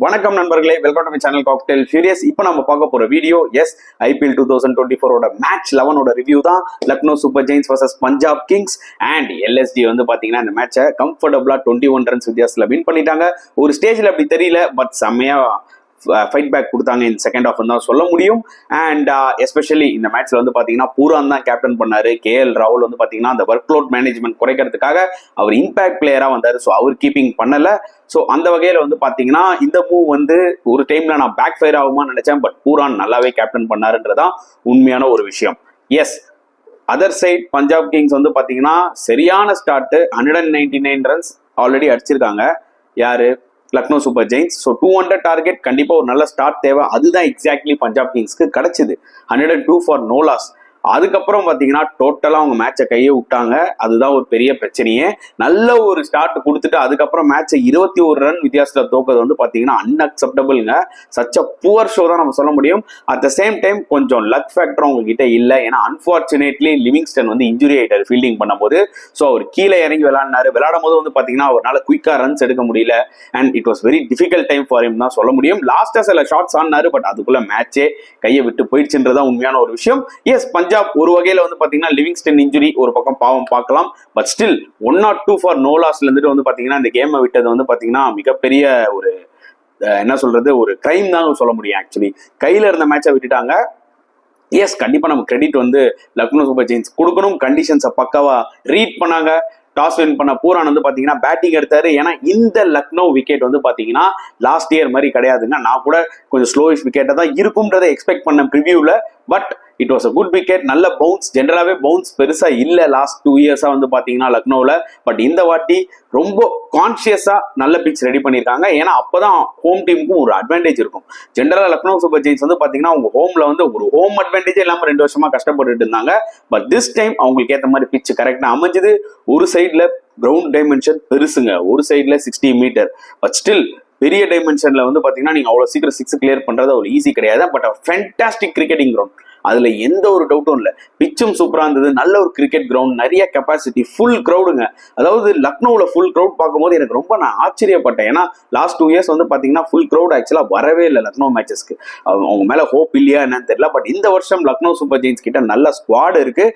வணக்கம் நண்பர்களே, welcome to my channel cocktail furious. இப்போ நம்ம பார்க்க போற வீடியோ ஐபிஎல் 2024 மேட்ச் 11 ரிவ்யூ தான். Lucknow Super Giants versus Punjab Kings and LSG வந்து பாத்தீங்கன்னா இந்த மேட்சை கம்ஃபர்டபுளா 21 ரன்ஸ் வித்தியாசத்துல வின் பண்ணிட்டாங்க. ஒரு ஸ்டேஜ்ல அப்படி தெரியல, பட் செம்மையா ஃபைட் பேக் கொடுத்தாங்க இந்த செகண்ட் ஹாஃப் தான் சொல்ல முடியும். அண்ட் எஸ்பெஷலி இந்த மேட்ச்ல வந்து பாத்தீங்கன்னா பூரான் தான் கேப்டன் பண்ணாரு. கேஎல் ராகுல் வந்து பாத்தீங்கன்னா அந்த ஒர்க் லோட் மேனேஜ்மெண்ட் குறைக்கிறதுக்காக அவர் இம்பாக்ட் பிளேயரா வந்தாரு. ஸோ அவர் கீப்பிங் பண்ணல. ஸோ அந்த வகையில வந்து பாத்தீங்கன்னா இந்த மூவ் வந்து ஒரு டைம்ல நான் பேக் ஃபயர் ஆகுமான்னு நினைச்சேன், பட் பூரான் நல்லாவே கேப்டன் பண்ணாருன்றதான் உண்மையான ஒரு விஷயம். Yes, other side Punjab Kings வந்து பாத்தீங்கன்னா சரியான ஸ்டார்ட். 199 ரன்ஸ் ஆல்ரெடி அடிச்சிருக்காங்க. யாரு? Lucknow Super Giants. So 200 target கண்டிப்பா ஒரு நல்ல ஸ்டார்ட் தேவை. அதுதான் எக்ஸாக்ட்லி பஞ்சாப் கிங்ஸ்க்கு கிடைச்சது. 102 ஃபார் நோ லாஸ். அதுக்கப்புறம் பாத்தீங்கன்னா டோட்டலா அவங்க மேட்சை கையை விட்டாங்க. அதுதான் ஒரு பெரிய பிரச்சனையே. நல்ல ஒரு ஸ்டார்ட் கொடுத்துட்டு அதுக்கப்புறம் மேட்சை 21 ரன் வித்தியாசத்துல தோக்கிறது வந்து பாத்தீங்கன்னா அன்அக்செப்டபிள்ங்க. சச் அ புவர் ஷோ தான் நம்ம சொல்ல முடியும். அட் த சேம் டைம் கொஞ்சம் லக் ஃபேக்டர் அவங்க கிட்ட இல்லை. ஏன்னா அன்பார்ச்சுனேட்லி லிவிங்ஸ்டன் வந்து இன்ஜுரி ஆயிட்டாரு ஃபீல்டிங் பண்ணும்போது. ஸோ அவர் கீழே இறங்கி விளையாடும் போது வந்து பாத்தீங்கன்னா அவரால் குயிக்கா ரன்ஸ் எடுக்க முடியல. And it was very difficult time for him தான் சொல்ல முடியும். லாஸ்டா சில ஷாட்ஸ் ஆனாரு, பட் அதுக்குள்ள மேட்சே கையை விட்டு போயிடுச்சுன்றதான் உண்மையான ஒரு விஷயம். எஸ், பஞ்சாப் ஒரு வகையில வந்து பாத்தீங்கன்னா லிவிங்ஸ்டன் இன்ஜுரி ஒரு பக்கம் பாவம் பார்க்கலாம், பட் ஸ்டில் 102 ஃபார் நோ லாஸ்ல இருந்துட்டு வந்து பாத்தீங்கன்னா இந்த கேமை விட்டது வந்து பாத்தீங்கன்னா மிகப்பெரிய ஒரு என்ன சொல்றது, ஒரு கிரைம் தான் சொல்ல முடியும். ஆக்சுவலி கையில இருந்த மேட்சை விட்டுட்டாங்க. எஸ், கண்டிப்பா நம்ம கிரெடிட் வந்து லக்னோ சூப்பர் ஜெயின்ஸ் கொடுக்கணும். கண்டிஷன்ஸை பக்காவா ரீட் பண்ணாங்க. டாஸ் வின் பண்ண பூரான் வந்து பாத்தீங்கன்னா பேட்டிங் எடுத்தாரு. ஏன்னா இந்த லக்னோ விக்கெட் வந்து பாத்தீங்கன்னா லாஸ்ட் இயர் மாதிரி கிடையாதுங்க. நான் கூட கொஞ்சம் ஸ்லோயிஷ் விக்கெட்டை தான் இருக்கும்ன்றதை எக்ஸ்பெக்ட் பண்ண ப்ரிவியூல, but it was a good wicket. நல்ல பவுன்ஸ். ஜென்ரலாவே பவுன்ஸ் பெருசா இல்ல லாஸ்ட் 2 இயர்ஸா வந்து பாத்தீங்கன்னா லக்னோல. பட் இந்த வாட்டி ரொம்ப கான்சியஸா நல்ல பிச் ரெடி பண்ணிருக்காங்க. ஏன்னா அப்பதான் ஹோம் டீமுக்கும் ஒரு அட்வான்டேஜ் இருக்கும். ஜென்ரலா லக்னோ சூப்பர் ஜெயின்ஸ் வந்து பாத்தீங்கன்னா அவங்க ஹோம்ல வந்து ஒரு ஹோம் அட்வான்டேஜே இல்லாம 2 வருஷமா கஷ்டப்பட்டுட்டு இருந்தாங்க. பட் திஸ் டைம் அவங்களுக்கு ஏற்ற மாதிரி பிச் கரெக்டா அமைஞ்சது. ஒரு சைட்ல கிரவுண்ட் டைமென்ஷன் பெருசுங்க, ஒரு சைட்ல 60 மீட்டர். பட் ஸ்டில் பெரிய டைமென்ஷன்ல வந்து பாத்தீங்கன்னா நீங்க அவ்வளவு சீக்கிரம் 6 கிளியர் பண்றது அவ்வளவு ஈஸி கிடையாது. பட் ஃபேண்டாஸ்டிக் கிரிக்கெட்டிங் கிரவுண்ட், அதுல எந்த ஒரு டவுட்டும் இல்லை. பிச்சும் சூப்பரா இருந்தது. நல்ல ஒரு கிரிக்கெட் கிரவுண்ட், நிறைய கெப்பாசிட்டி, ஃபுல் கிரௌடுங்க. அதாவது லக்னோவில் ஃபுல் கிரௌட் பார்க்கும்போது எனக்கு ரொம்ப நான் ஆச்சரியப்பட்டேன். ஏன்னா லாஸ்ட் 2 இயர்ஸ் வந்து பாத்தீங்கன்னா ஃபுல் கிரௌட் ஆக்சுவலா வரவே இல்லை லக்னோ மேட்சஸ்க்கு. அவங்க மேல ஹோப் இல்லையா என்னன்னு தெரியல. பட் இந்த வருஷம் லக்னோ சூப்பர் ஜெயின்ஸ் கிட்ட நல்ல ஸ்குவாட் இருக்கு.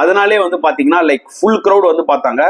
அதனாலே வந்து பாத்தீங்கன்னா லைக் ஃபுல் கிரௌட் வந்து பார்த்தாங்க.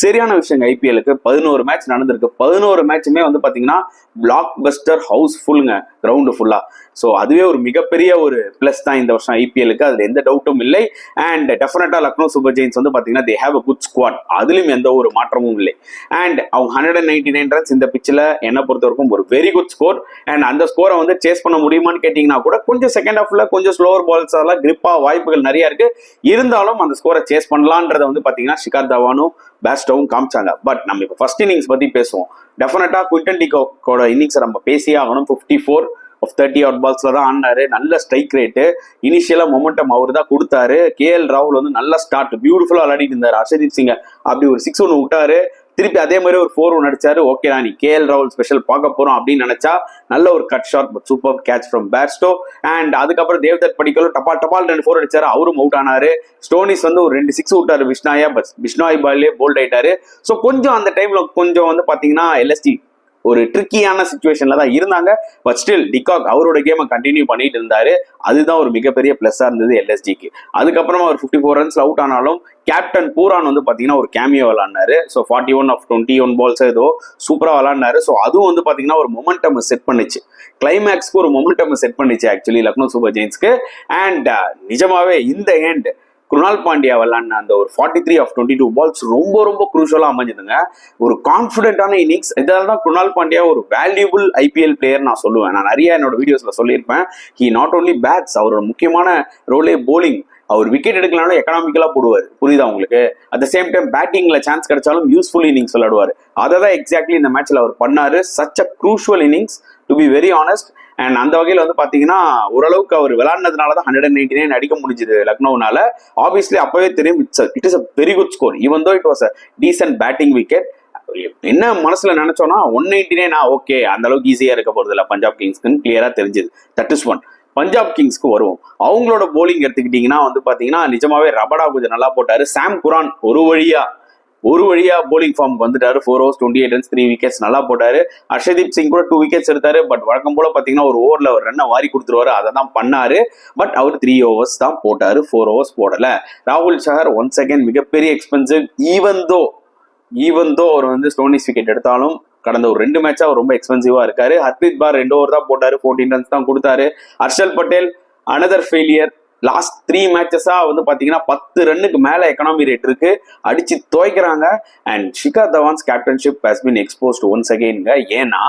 சரியான விஷயங்க. ஐபிஎலுக்கு 11 மேட்ச் நடந்திருக்கு. 11 மேட்சுமே வந்து பாத்தீங்கன்னா பிளாக் பஸ்டர் ஹவுஸ் ஃபுல்லுங்க, கிரவுண்டு ஃபுல்லா. ஸோ அதுவே ஒரு மிகப்பெரிய ஒரு பிளஸ் தான் இந்த வருஷம் ஐபிஎலுக்கு, அதுல எந்த டவுட்டும் இல்லை. அண்ட் டெஃபினட்டா லக்னோ சூப்பர் ஜெயின்ஸ் வந்து பாத்தீங்கன்னா they have a good squad, அதுலயும் எந்த ஒரு மாற்றமும் இல்லை. அண்ட் அவங்க 199 ரன்ஸ் இந்த பிச்சில் என்ன பொறுத்த வரைக்கும் ஒரு வெரி குட் ஸ்கோர். அண்ட் அந்த ஸ்கோரை வந்து சேஸ் பண்ண முடியுமான்னு கேட்டீங்கன்னா கூட கொஞ்சம் செகண்ட் ஹாஃப்ல கொஞ்சம் ஸ்லோவர் பால்ஸ் எல்லாம் கிரிப்பா வாய்ப்புகள் நிறைய இருக்கு. இருந்தாலும் அந்த ஸ்கோரை சேஸ் பண்ணலான்றத வந்து பாத்தீங்கன்னா ஷிகர் தவானும் பேஸ்டோவும் காமிச்சாங்க. பட் நம்ம இப்போ ஃபர்ஸ்ட் இன்னிங்ஸ் பத்தி பேசுவோம். டெஃபினட்டா குவிண்டன் டிகாக்கோட இன்னிங்ஸை நம்ம பேசியே ஆகணும். 54 of 30 அவுட் பால்ஸ்ல தான் ஆனாரு. நல்ல ஸ்ட்ரைக் ரேட்டு, இனிஷியலா மொமெண்டம் அவர் தான் கொடுத்தாரு. கேஎல் ராகுல் வந்து நல்ல ஸ்டார்ட், பியூட்டிஃபுல்லா விளையாடிட்டு இருந்தாரு. ஹர்ஷதீப் சிங் அப்படி ஒரு 6 ஒன்று விட்டாரு. திருப்பி அதே மாதிரி ஒரு 4 ஒன்று அடிச்சாரு. ஓகே, நான் நீ கேஎல் ராகுல் ஸ்பெஷல் பார்க்க போறோம் அப்படின்னு நினைச்சா நல்ல ஒரு cut shot, but super catch from Bairstow. And அதுக்கப்புறம் தேவ்தத் படிக்கலும் டபால் 2 4 அடிச்சாரு. அவரும் அவுட் ஆனாரு. ஸ்டோனிஸ் வந்து ஒரு 2 6 விட்டாரு விஷ்ணாயா, பட் விஷ்ணாய் பால்லே போல்ட் ஆயிட்டாரு. ஸோ கொஞ்சம் அந்த டைம்ல கொஞ்சம் வந்து பாத்தீங்கன்னா எல்எஸ்டி ஒரு ட்ரிக்கியான சிச்சுவேஷன்ல தான் இருந்தாங்க. பட் ஸ்டில் டிகாக் அவரோட கேமை கண்டினியூ பண்ணிட்டு இருந்தாரு. அதுதான் ஒரு மிகப்பெரிய பிளஸ்ஸா இருந்தது எல்எஸ்டிக்கு. அதுக்கப்புறமா ஒரு 54 ரன்ஸ்ல அவுட் ஆனாலும் கேப்டன் பூரான் வந்து பாத்தீங்கன்னா ஒரு கேமியோ விளாண்டாரு. ஸோ 41 of 21 பால்ஸ் ஏதோ சூப்பரா விளாண்டாரு. ஸோ அதுவும் வந்து பாத்தீங்கன்னா ஒரு மொமெண்டம் செட் பண்ணிச்சு, கிளைமேக்ஸ்க்கு ஒரு மொமெண்டம் செட் பண்ணிச்சு ஆக்சுவலி லக்னோ சூப்பர் ஜெயின்ஸ்க்கு. அண்ட் நிஜமாவே இந்த எண்ட் குருணால் பாண்டியா விளாண்ட அந்த ஒரு 43 of 22 பால்ஸ் ரொம்ப ரொம்ப குரூஷலா அமைஞ்சதுங்க. ஒரு கான்பிடென்டான இன்னிங்ஸ். இதனால தான் குருணால் பாண்டியா ஒரு வேல்யூபிள் ஐபிஎல் பிளேயர் நான் சொல்லுவேன். நான் நிறைய என்னோட வீடியோஸ்ல சொல்லியிருப்பேன். ஹி நாட் ஓன்லி பேட்ஸ், அவரோட முக்கியமான ரோலே போலிங். அவர் விக்கெட் எடுக்கலாம்னா எக்கனாமிக்கலா போடுவார், புரியுதா உங்களுக்கு? அட் த சேம் டைம் பேட்டிங்ல சான்ஸ் கிடைச்சாலும் யூஸ்ஃபுல் இன்னிங்ஸ் விளையாடுவார். அதை தான் எக்ஸாக்ட்லி இந்த மேட்ச்ல அவர் பண்ணாரு. Such a crucial innings to be very honest. And அந்த வகையில் வந்து பாத்தீங்கன்னா ஓரளவுக்கு அவர் விளையாடுனதுனால தான் 199 அடிக்க முடிஞ்சது லக்னோனால. ஆப்வியஸ்லி அப்பவே தெரியும் it is a very good score. Even though it was a decent batting wicket. என்ன மனசுல நினைச்சோம்னா 199 ஓகே, அந்த அளவுக்கு ஈஸியா இருக்க போறது இல்லை பஞ்சாப் கிங்ஸ்க்கு கிளியரா தெரிஞ்சது. That is one. பஞ்சாப் கிங்ஸ்க்கு வருவோம். அவங்களோட போலிங் எடுத்துக்கிட்டீங்கன்னா வந்து பாத்தீங்கன்னா நிஜமாவே ரபடா கொஞ்சம் நல்லா போட்டாரு. சாம் குரான் ஒரு வழியா ஒரு வழியா போலிங் ஃபார்முக்கு வந்துட்டாரு. 4 overs 28 runs 3 wickets நல்லா போட்டாரு. ஹர்ஷதீப் சிங் கூட 2 wickets எடுத்தாரு. பட் வழக்கம் போல பாத்தீங்கன்னா ஒரு ஓவர்ல ஒரு ரன்னை வாரி கொடுத்துருவாரு, அதை தான் பண்ணாரு. பட் அவர் 3 overs தான் போட்டாரு, 4 overs போடல. ராகுல் சஹர் ஒன்ஸ் அகேன் மிகப்பெரிய எக்ஸ்பென்சிவ். ஈவன் தோ அவர் வந்து ஸ்டோனிஸ் விக்கெட் எடுத்தாலும் கடந்த ஒரு 2 மேட்சா அவர் ரொம்ப எக்ஸ்பென்சிவா இருக்காரு. ஹர்ப்ரீத் பார் 2 over தான் போட்டாரு, 14 runs தான் கொடுத்தாரு. Harshal Patel another failure. Last 3 மேட்சஸா வந்து பாத்தீங்கன்னா 10 ரன்னுக்கு மேல எக்கனாமி ரேட் இருக்கு, அடிச்சு துவைக்கிறாங்க. And Shikhar Dhawan's captaincy has been exposed once அகெயின்ங்க. ஏன்னா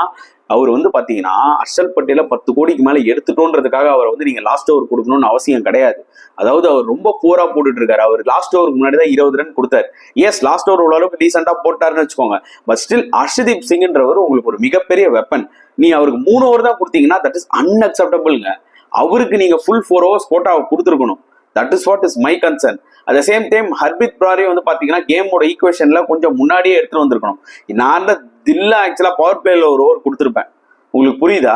அவர் வந்து பாத்தீங்கன்னா ஹர்ஷல் பட்டேல 10 கோடிக்கு மேல எடுத்துட்டோன்றதுக்காக அவரை வந்து நீங்க லாஸ்ட் ஓவர் கொடுக்கணும்னு அவசியம் கிடையாது. அதாவது அவர் ரொம்ப போரா போட்டுட்டு இருக்காரு. அவர் லாஸ்ட் ஓவருக்கு முன்னாடி தான் 20 ரன் கொடுத்தாரு. எஸ், லாஸ்ட் ஓவர் உள்ள அளவுக்கு டீசெண்டா போட்டாருன்னு வச்சுக்கோங்க. பட் ஸ்டில் ஹர்ஷதீப் சிங்ன்றவர் உங்களுக்கு ஒரு மிகப்பெரிய வெப்பன். நீ அவருக்கு 3 over தான் கொடுத்தீங்கன்னா தட் இஸ் அன்அக்செப்டபிள்ங்க. அவருக்கு நீங்க ஃபுல் 4 overs போட்டா கொடுத்துருக்கணும். That is what is my concern. At the same time Harpreet பாரே வந்து பாத்தீங்கன்னா கேமோட ஈக்குவேஷன்ல கொஞ்சம் முன்னாடியே எடுத்துட்டு வந்திருக்கணும். நான் தான் தில்லா ஆக்சுவலா பவர் பிளேல ஒரு ஓவர் கொடுத்துருப்பேன். உங்களுக்கு புரியுதா?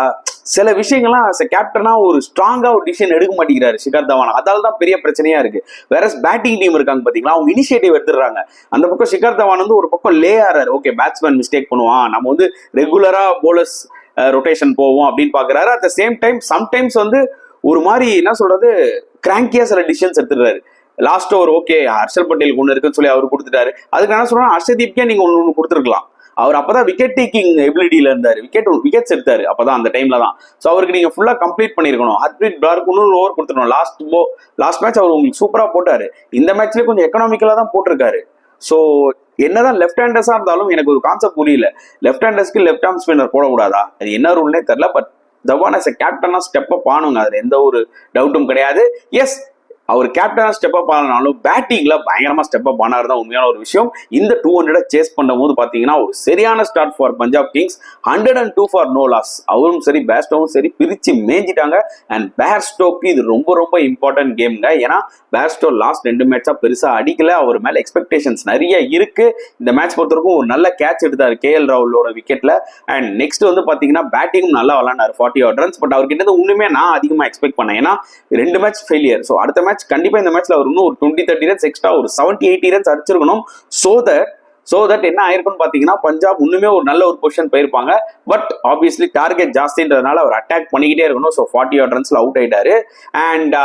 சில விஷயங்கள்லாம் கேப்டனா ஒரு ஸ்ட்ராங்கா ஒரு டிசிஷன் எடுக்க மாட்டேங்கிறாரு ஷிகர் தவான். அதால தான் பெரிய பிரச்சனையா இருக்கு. வேற பேட்டிங் டீம் இருக்காங்க பாத்தீங்களா, அவங்க இனிஷியேட்டிவ் எடுத்துடுறாங்க. அந்த பக்கம் ஷிகர் தவான் வந்து ஒரு பக்கம் லே ஆறாரு. ஓகே, பேட்ஸ்மேன் மிஸ்டேக் பண்ணுவான், நம்ம வந்து ரெகுலரா போலர்ஸ் ரொட்டேஷன் போவோம் அப்படின்னு பாக்குறாரு. At the same time sometimes வந்து ஒரு மாதிரி என்ன சொல்றது கிராங்கியா சில டிசிஷன்ஸ் எடுத்துடுறாரு. லாஸ்ட் ஓவர் ஓகே ஹர்ஷல் பட்டேலுக்கு ஒன்று இருக்குன்னு சொல்லி அவர் கொடுத்துட்டாரு. அதுக்கு என்ன சொல்றேன், ஹர்ஷதீப்கே நீங்க ஒன்று கொடுத்துருக்கலாம். அவர் அப்பதான் விக்கெட் டேக்கிங் எபிலிட்டியில இருந்தாரு, விக்கெட்ஸ் எடுத்தாரு அப்பதான் அந்த டைம்ல தான். ஸோ அவருக்கு நீங்க ஃபுல்லா கம்ப்ளீட் பண்ணிருக்கணும். ஹர்ப்ரீத் பாருக்கு இன்னொரு ஓவர் கொடுத்துருக்கணும். லாஸ்ட் மேட்ச் அவர் உங்களுக்கு சூப்பரா போட்டாரு. இந்த மேட்ச்லயே கொஞ்சம் எக்கனாமிக்கலா தான் போட்டிருக்காரு. ஸோ என்னதான் லெஃப்ட் ஹேண்டர்ஸா இருந்தாலும் எனக்கு ஒரு கான்செப்ட் புரியல. லெஃப்ட் ஹேண்டர்ஸ்க்கு லெஃப்ட் ஆர்ம் ஸ்பின்னர் போடக்கூடாதா? அது என்ன ரூல்னே தெரியல. பட் தவான் as a கேப்டனா ஸ்டெப் அப் ஆனுங்க, அதுல எந்த ஒரு டவுட்டும் கிடையாது. எஸ், அவர் கேப்டனா ஸ்டெப் அப் ஆனாலும் பேட்டிங்ல பயங்கரமா ஸ்டெப் அப் ஆனாரு தான் உண்மையான ஒரு விஷயம். இந்த 200 சேஸ் பண்ணும் போது பாத்தீங்கன்னா ஒரு சரியான start for Punjab Kings. 102 for no loss. அவரும் சரி பேர்ஸ்டோவும் சரி பிரிச்சு மேஞ்சிட்டாங்க. அண்ட் பேர்ஸ்டோக்கு இது ரொம்ப ரொம்ப இம்பார்ட்டன்ட் கேம்ங்க. ஏன்னா பேர்ஸ்டோ லாஸ்ட் 2 மேட்சா பெருசா அடிக்கல. அவர் மேல எக்ஸ்பெக்டேஷன்ஸ் நிறைய இருக்கு. இந்த மேட்ச் பொறுத்தவரைக்கும் ஒரு நல்ல கேட்ச் எடுத்தாரு கேஎல் ராகுலோட விக்கெட்ல. அண்ட் நெக்ஸ்ட் வந்து பாத்தீங்கன்னா பேட்டிங்கும் நல்லா விளாண்டாரு, 40 odd runs. பட் அவர்கிட்ட ஒண்ணுமே நான் அதிகமா எக்ஸ்பெக்ட் பண்ணேன். ஏன்னா 2 மேட்ச் ஃபெயிலியர். ஸோ அடுத்த மேட்ச் கண்டிப்பா இந்த மேட்ச்ல அவர் இன்னும் ஒரு 20-30 runs எக்ஸ்ட்ரா ஒரு 70-80 runs அடிச்சிருக்கணும். சோ தட் என்ன ஆயிருக்குன்னு பாத்தீங்கன்னா பஞ்சாப் இன்னுமே ஒரு நல்ல ஒரு பொசிஷன் போயிருப்பாங்க. பட் ஆப்வியஸ்லி டார்கெட் ஜாஸ்தின்றதுனால அவர் அட்டாக் பண்ணிக்கிட்டே இருக்கணும். ஸோ 40 odd runsல அவுட் ஆயிட்டாரு. அண்ட்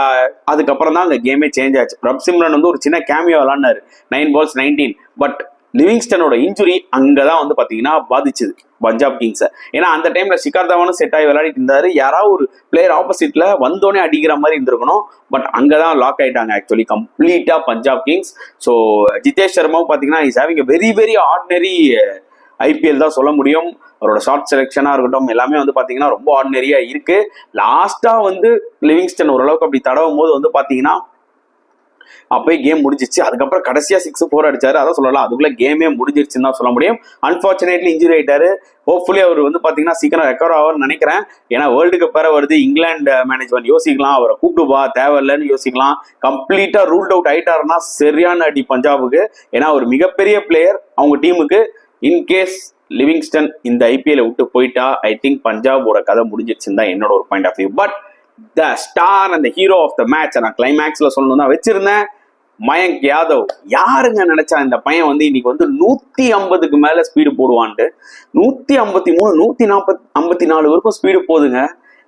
அதுக்கப்புறம் தான் அந்த கேமே சேஞ்ச் ஆச்சு. பிரப் சிம்ரன் வந்து ஒரு சின்ன கேமியோ விளாண்டாரு, 9 balls 19. பட் லிவிங்ஸ்டனோட இன்ஜுரி அங்கதான் வந்து பாத்தீங்கன்னா பாதிச்சது பஞ்சாப் கிங்ஸை. ஏன்னா அந்த டைம்ல ஷிகர் தவானும் செட் ஆகி விளையாடிட்டு இருந்தாரு. யாராவது ஒரு பிளேயர் ஆப்போசிட்ல வந்தோடனே அடிக்கிற மாதிரி இருந்திருக்கணும். பட் அங்கதான் லாக் ஆயிட்டாங்க ஆக்சுவலி கம்ப்ளீட்டா பஞ்சாப் கிங்ஸ். ஸோ ஜிதேஷ் சர்மாவும் பாத்தீங்கன்னா is having very very ordinary IPL தான் சொல்ல முடியும். அவரோட ஷார்ட் செலெக்ஷனா இருக்கட்டும் எல்லாமே வந்து பாத்தீங்கன்னா ரொம்ப ஆர்டினரியா இருக்கு. லாஸ்டா வந்து லிவிங்ஸ்டன் ஓரளவுக்கு அப்படி தடவும் போது வந்து பாத்தீங்கன்னா அப்பயே கேம் முடிஞ்சிச்சு. அதுக்கப்புறம் கடைசியா 6-4 அடிச்சாரு. அதான் சொல்லலாம், அதுக்குள்ள கேமே முடிஞ்சிருச்சுன்னு தான் சொல்ல முடியும். அன்பார்ச்சுனேட்லி இன்ஜுரி ஆயிட்டாரு. ஹோப்ஃபுல்லி அவர் வந்து பாத்தீங்கன்னா சீக்கிரம் ரெக்கவர் ஆவார்னு நினைக்கிறேன். ஏன்னா வேர்ல்டு கப் வேற வருது. இங்கிலாந்து மேனேஜ்மெண்ட் யோசிக்கலாம், அவரை கூப்பிட்டுப்பா தேவையில்லைன்னு யோசிக்கலாம். கம்ப்ளீட்டா ரூல்ட் அவுட் ஆயிட்டாருன்னா சரியான அடி பஞ்சாபுக்கு. ஏன்னா ஒரு மிகப்பெரிய பிளேயர் அவங்க டீமுக்கு. இன்கேஸ் லிவிங்ஸ்டன் இந்த ஐபிஎல் விட்டு போயிட்டா ஐ திங்க் பஞ்சாபோட கதை முடிஞ்சிருச்சுன்னு தான் என்னோட ஒரு point of view. But the star and hero of the match நான் கிளைமேக்ஸ்ல சொல்லணும் தான் வச்சிருந்தேன், மயங்க் யாதவ். யாருங்க நினைச்சா இந்த பையன் வந்து இன்னைக்கு வந்து 150க்கு மேல ஸ்பீடு போடுவான்ட்டு. 153 154 வரைக்கும் ஸ்பீடு போதுங்க.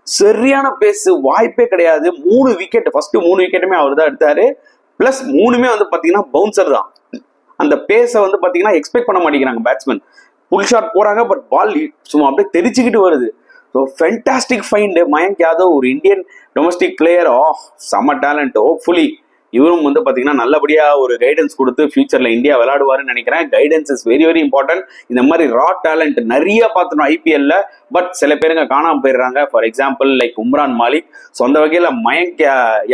சரியான பேஸ், வாய்ப்பே கிடையாது. 3 விக்கெட், ஃபர்ஸ்ட் 3 விக்கெட்டுமே அவர் தான் எடுத்தாரு. பிளஸ் 3மே வந்து பாத்தீங்கன்னா பவுன்சர் தான். அந்த பேஸை வந்து பாத்தீங்கன்னா எக்ஸ்பெக்ட் பண்ண மாட்டேங்கிறாங்க பேட்ஸ்மேன். புல் ஷாட் போறாங்க, பட் பால் சும்மா அப்படியே தெரிச்சுக்கிட்டு வருது. So fantastic find Mayank Yadav, ஒரு இந்தியன் டொமஸ்டிக் பிளேயர் ஆஃப் செம்ம டேலண்ட். ஹோப்ஃபுல்லி இவரும் வந்து பாத்தீங்கன்னா நல்லபடியா ஒரு கைடன்ஸ் கொடுத்து ஃபியூச்சர்ல இந்தியா விளையாடுவாருன்னு நினைக்கிறேன். Guidance is very very important. இந்த மாதிரி ரா டேலண்ட் நிறைய பார்த்துட்டோம் ஐபிஎல்ல. பட் சில பேருங்க காணாம போயிடுறாங்க. For example like Umran Malik. So அந்த வகையில மயங்க்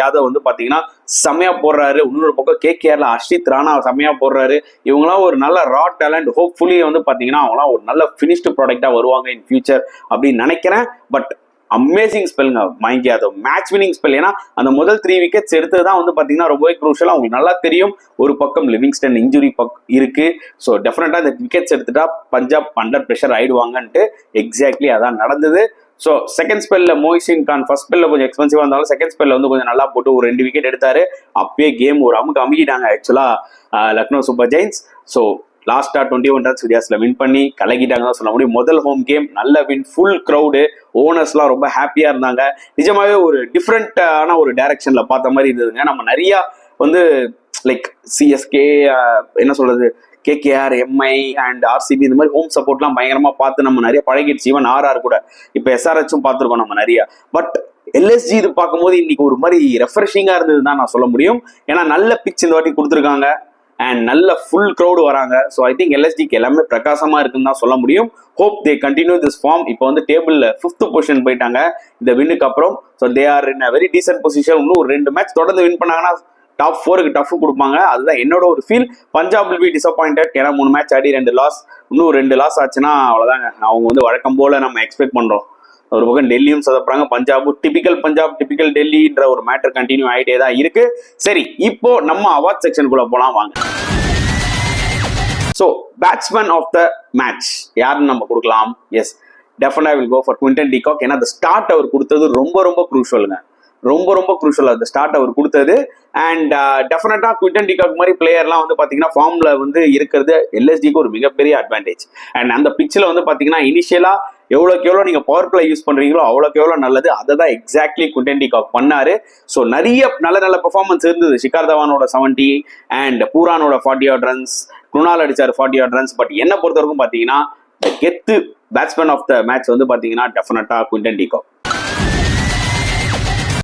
யாதவ் வந்து பாத்தீங்கன்னா செம்மையா போடுறாரு. இன்னொரு பக்கம் கேகேஆர்ல ஹர்ஷித் ராணா செம்மையா போடுறாரு. இவங்களாம் ஒரு நல்ல ரா டேலண்ட். ஹோப்ஃபுல்லி வந்து பாத்தீங்கன்னா அவங்களாம் ஒரு நல்ல பினிஷ்டு ப்ராடக்டா வருவாங்க இன் ஃபியூச்சர் அப்படின்னு நினைக்கிறேன். பட் அமேசிங் ஸ்பெல்ங்க Mayank Yadav, match winning spell. ஏன்னா அந்த முதல் 3 விக்கெட்ஸ் எடுத்ததுதான் வந்து பாத்தீங்கன்னா ரொம்பவே குரூஷலா. உங்களுக்கு நல்லா தெரியும், ஒரு பக்கம் லிவிங்ஸ்டன் இன்ஜுரி இருக்கு. ஸோ டெஃபினட்டா இந்த விக்கெட்ஸ் எடுத்துட்டா பஞ்சாப் அண்டர் ப்ரெஷர் ஆயிடுவாங்கன்ட்டு எக்ஸாக்ட்லி அதான் நடந்தது. ஸோ செகண்ட் ஸ்பெல்ல மொய்சின் கான் ஃபர்ஸ்ட் ஸ்பெல்ல கொஞ்சம் எக்ஸ்பென்சிவா இருந்தாலும் செகண்ட் ஸ்பெல்ல வந்து கொஞ்சம் நல்லா போட்டு ஒரு 2 விக்கெட் எடுத்தாரு. அப்பயே கேம் ஒரு அமுக்கிட்டாங்க ஆக்சுவலா லக்னோ சூப்பர் ஜெயின்ஸ். ஸோ லாஸ்டா 21 ரன்ஸ் வித்தியாசத்துல வின் பண்ணி கலக்கிட்டாங்க தான் சொல்ல முடியும். முதல் ஹோம் கேம் நல்ல வின், ஃபுல் க்ரௌடு, ஓனர்ஸ்லாம் ரொம்ப ஹாப்பியா இருந்தாங்க. நிஜமாவே ஒரு டிஃப்ரெண்டான ஒரு டைரக்ஷன்ல பார்த்த மாதிரி இருந்ததுங்க. நம்ம நிறைய வந்து லைக் சிஎஸ்கே, என்ன சொல்றது, கேகேஆர், எம்ஐ அண்ட் ஆர்சிபி இந்த மாதிரி ஹோம் சப்போர்ட்லாம் பயங்கரமா பார்த்து நம்ம நிறைய பழகிடுச்சு. ஈவன் ஆர்ஆர் கூட இப்போ எஸ்ஆர்ஹெச்சும் பார்த்துருக்கோம் நம்ம நிறைய. பட் எல்எஸ்ஜி இது பார்க்கும்போது இன்னைக்கு ஒரு மாதிரி ரெஃப்ரெஷிங்கா இருந்தது தான் நான் சொல்ல முடியும். ஏன்னா நல்ல பிச் இந்த வாட்டி கொடுத்துருக்காங்க அண்ட் நல்ல ஃபுல் க்ரௌடு வராங்க. ஸோ ஐ திங்க் எல்எஸ்டிக்கு எல்லாமே பிரகாசமா இருக்குன்னு தான் சொல்ல முடியும். Hope they continue this form. இப்போ வந்து டேபிள்ல 5th பொசிஷன் போயிட்டாங்க இந்த வின்னுக்கு அப்புறம். So they are in a very decent position. இன்னும் ஒரு 2 மேட்ச் தொடர்ந்து வின் பண்ணாங்கன்னா டாப் 4க்கு டஃப் கொடுப்பாங்க. அதுதான் என்னோட ஒரு feel. Punjab will be disappointed. ஏன்னா 3 மேட்ச் ஆடி 2 லாஸ். இன்னும் 2 லாஸ் ஆச்சுன்னா அவ்வளோதாங்க. அவங்க வந்து வழக்கம் போல நம்ம எக்ஸ்பெக்ட் பண்றோம். ஒரு பக்கம் டெல்லியும் சொதப்புறாங்க, பஞ்சாபும் டிபிக்கல் பஞ்சாப் டிபிக்கல் டெல்லின்ற ஒரு மேட்டர் கண்டினியூ ஆகிட்டே தான் இருக்கு. சரி, இப்போ நம்ம அவார்ட் செக்ஷனுக்குள்ள போலாம் வாங்க. So batsman of the match யாருன்னு நம்ம கொடுக்கலாம். Yes, definitely will go for Quinton de Kock. ஏன்னா அந்த ஸ்டார்ட் அவர் கொடுத்தது ரொம்ப ரொம்ப க்ரூஷியலுங்க. ரொம்ப க்ரூஷியல் அந்த ஸ்டார்ட் அவர் கொடுத்தது. அண்ட் டெஃபினட்டா குவிண்டன் டி காக் மாதிரி பிளேயர்லாம் வந்து பாத்தீங்கன்னா ஃபார்ம்ல வந்து இருக்கிறது எல்எஸ்டிக்கு ஒரு மிகப்பெரிய அட்வான்டேஜ். அண்ட் அந்த பிச்சில் வந்து பாத்தீங்கன்னா இனிஷியலா எவ்வளோக்கு எவ்வளோ நீங்கள் பவர் பிளே யூஸ் பண்ணுறீங்களோ அவ்வளோக்கு எவ்வளோ நல்லது. அதை தான் எக்ஸாக்ட்லி குவிண்டன் டி காக் பண்ணாரு. ஸோ நிறைய நல்ல பெர்ஃபார்மன்ஸ் இருந்தது. ஷிகர் தவானோட 70 அண்ட் பூரானோட 40 odd runs, குருணால் அடிச்சார் 40 odd runs. பட் என்ன பொறுத்த வரைக்கும் பார்த்தீங்கன்னா கெத்து பேட்ஸ்மேன் ஆஃப் த மேட்ச் வந்து பார்த்தீங்கன்னா definitely Quinton de Kock.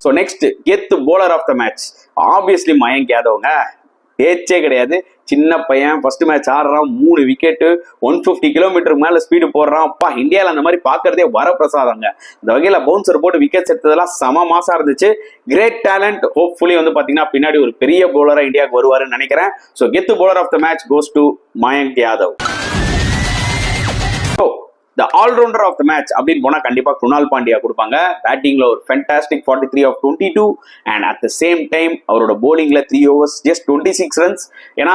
So next கெத்து bowler of the match obviously Mayank யாதவ்ங்க. பேச்சே கிடையாது. சின்ன பையன் ஃபர்ஸ்ட் மேட்ச் ஆடுறான், 3 விக்கெட்டு, 150 கிலோமீட்டருக்கு மேல ஸ்பீடு போடுறான். அப்பா, இந்தியாவில் அந்த மாதிரி பாக்குறதே வரப்பிரசாதங்க. இந்த வகையில பவுன்சர் போட்டு விக்கெட்ஸ் எடுத்ததெல்லாம் சம மாசா இருந்துச்சு. Great talent. ஹோப்ஃபுல்லி வந்து பாத்தீங்கன்னா பின்னாடி ஒரு பெரிய போலரா இந்தியாவுக்கு வருவாருன்னு நினைக்கிறேன். ஸோ கெத்து bowler of the match goes to Mayank Yadav. The all-rounder of the match அப்படின்னு போனா கண்டிப்பா குருணால் பாண்டியா கொடுப்பாங்க. பேட்டிங்ல ஒரு fantastic 43 of 22 and at the same time அவரோட bowlingல 3 overs just 26 runs. ஏன்னா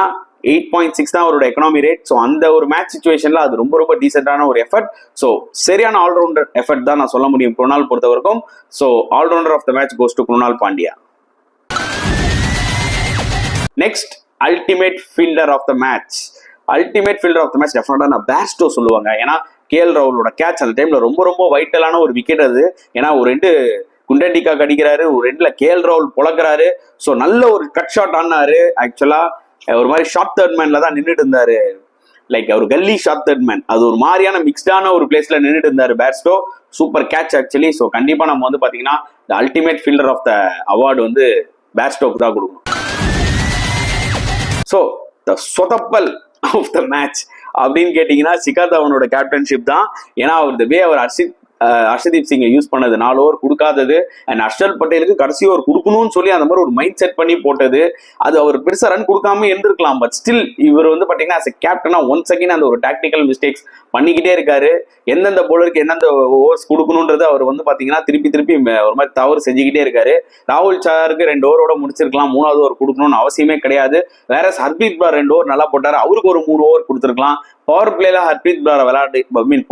8.6 தான் அவரோட எக்கனாமி ரேட். ஸோ அந்த ஒரு மேட்ச் சிச்சுவேஷன்ல அது ரொம்ப டீசென்டான ஒரு எஃபர்ட். ஸோ சரியான ஆல்ரவுண்டர் எஃபர்ட் தான் நான் சொல்ல முடியும் குருணால் பொறுத்த வரைக்கும். So all-rounder of the match goes to Krunal Pandya. Next ultimate fielder of the match. Ultimate fielder of the match definitely நான் பேர்ஸ்டோ சொல்லுவாங்க. ஏன்னா கேஎல் ராகுலோட கேட்ச் அந்த டைம்ல ரொம்ப வைட்டலான ஒரு விக்கெட் அது. ஏன்னா ஒரு 2 குவிண்டன் டி காக் அடிக்கிறாரு, ஒரு 2ல கேஎல் ராகுல் பொழக்கிறாரு. ஸோ நல்ல ஒரு கட் ஷாட் ஆனாரு. ஆக்சுவலா ஒரு மாதிரி ஷார்ட் தேர்ட் மேன்ல தான் நின்றுட்டு இருந்தாரு. லைக் அவர் கல்லி ஷார்ட் தேர்ட் மேன், அது ஒரு மாதிரியான மிக்ஸ்டான ஒரு பிளேஸ்ல நின்றுட்டு இருந்தாரு Bairstow. Super catch actually. So கண்டிப்பா நம்ம வந்து பாத்தீங்கன்னா the ultimate fielder of the award வந்து பேர்ஸ்டோக்கு தான் கொடுக்கணும். ஸோ த சொதப்பல் ஆஃப் த மேட்ச் அப்படின்னு கேட்டீங்கன்னா ஷிகர் தவானோட கேப்டன்ஷிப் தான். ஏன்னா அவர் ஹர்ஷதீப் சிங்கை யூஸ் பண்ணது, 4 ஓவர் கொடுக்காதது, அண்ட் ஹர்ஷல் பட்டேலுக்கு கடைசி ஓவர் கொடுக்கணும்னு சொல்லி அந்த மாதிரி ஒரு மைண்ட் செட் பண்ணி போட்டது. அது அவர் பெருசா ரன் கொடுக்காம இருந்திருக்கலாம். பட் ஸ்டில் இவர் வந்து பாத்தீங்கன்னா as a கேப்டனா ஒன்ஸ் அகைன் அந்த ஒரு டாக்டிக்கல் மிஸ்டேக்ஸ் பண்ணிக்கிட்டே இருக்காரு. எந்தெந்த போலருக்கு எந்தெந்த ஓவர்ஸ் கொடுக்கணும்ன்றது அவர் வந்து பாத்தீங்கன்னா திருப்பி ஒரு மாதிரி தவறு செஞ்சுக்கிட்டே இருக்காரு. ராகுல் சஹாருக்கு 2 ஓவரோட முடிச்சிருக்கலாம், 3வது ஓவர் கொடுக்கணும்னு அவசியமே கிடையாது. வேற ஹர்ப்ரீத் பிரார் 2 ஓவர் நல்லா போட்டாரு, அவருக்கு ஒரு 3 ஓவர் கொடுத்துருக்கலாம். பவர் பிளேல ஹர்ப்ரீத் பிராரை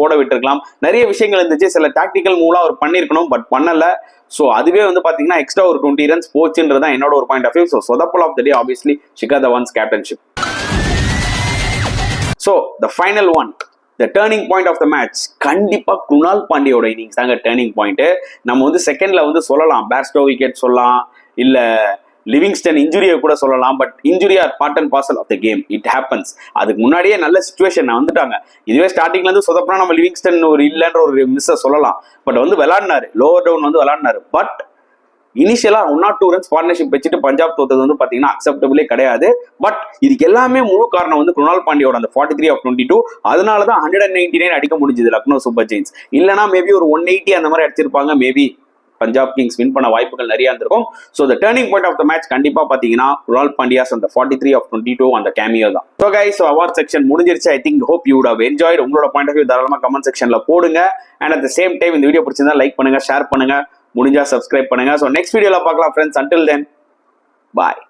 போட விட்டுருக்கலாம். நிறைய விஷயங்கள் இருந்துச்சு. சில டாக்டிக்கல் மூலம் அவர் பண்ணிருக்கணும், பட் பண்ணல. சோ அதுவே வந்து பாத்தீங்கன்னா எக்ஸ்ட்ரா ஒரு 20 runs போச்சுன்றதான் என்னோட ஒரு பாயிண்ட் ஆஃப் வியூ. சோ சொதப்பல் of the day obviously Shikhar Dhawan's captaincy. So the final one, the turning point of the match கண்டிப்பா குருணால் பாண்டியோட இன்னிங்ஸ் தாங்க டேர்னிங் பாயிண்ட். நம்ம வந்து செகண்ட்ல வந்து சொல்லலாம் பேர்ஸ்டோ விக்கெட் சொல்லலாம், இல்ல லிவிங்ஸ்டன் இன்ஜுரியை கூட சொல்லலாம். But injury are part and parcel of the game, it happens. அதுக்கு முன்னாடியே நல்ல சிச்சுவேஷன் வந்துட்டாங்க. இதுவே ஸ்டார்டிங்ல இருந்து சொதப்பனா நம்ம லிவிங்ஸ்டன் ஒரு இல்லைன்ற ஒரு மிஸ்ஸை சொல்லலாம். பட் வந்து விளாடினாரு, லோவர் டவுன் வந்து விளாடினாரு. பட் இனிஷியலா 1 or 2 runs பார்ட்னர்ஷிப் வச்சுட்டு பஞ்சாப் தோத்தது வந்து பாத்தீங்கன்னா அக்செப்டபிளே கிடையாது. பட் இதுக்கு எல்லாமே முழு காரணம் வந்து குருணால் பாண்டியோட அந்த 43 of 22. அதனாலதான் 199 அடிக்க முடிஞ்சது லக்னோ சூப்பர் ஜெயின்ஸ். இல்லைன்னா மேபி ஒரு 180 அந்த மாதிரி அடிச்சிருப்பாங்க. மேபி பஞ்சாப் கிங்ஸ் வின் பண்ண வாய்ப்புகள் நிறைய இருந்திருக்கும். So the turning point of the match கண்டிப்பா பாத்தீங்கன்னா குருணால் பாண்டியாஸ் அந்த 43 of 22 அந்த கேமியோ தான். ஸோ கைஸ், அவார்ட் செக்ஷன் முடிஞ்சிருச்சு. I think hope you would have enjoyed. உங்களோட பாயிண்ட் ஆஃப் வியூ தாராளமா கமெண்ட் செக்ஷன்ல போடுங்க. And at the same time இந்த வீடியோ பிடிச்சிருந்தா லைக் பண்ணுங்க, ஷேர் பண்ணுங்க, முடிஞ்சா சப்ஸ்கிரைப் பண்ணுங்க. ஸோ நெக்ஸ்ட் வீடியோல பார்க்கலாம் ஃப்ரெண்ட்ஸ். அன்டில் தென் பாய்.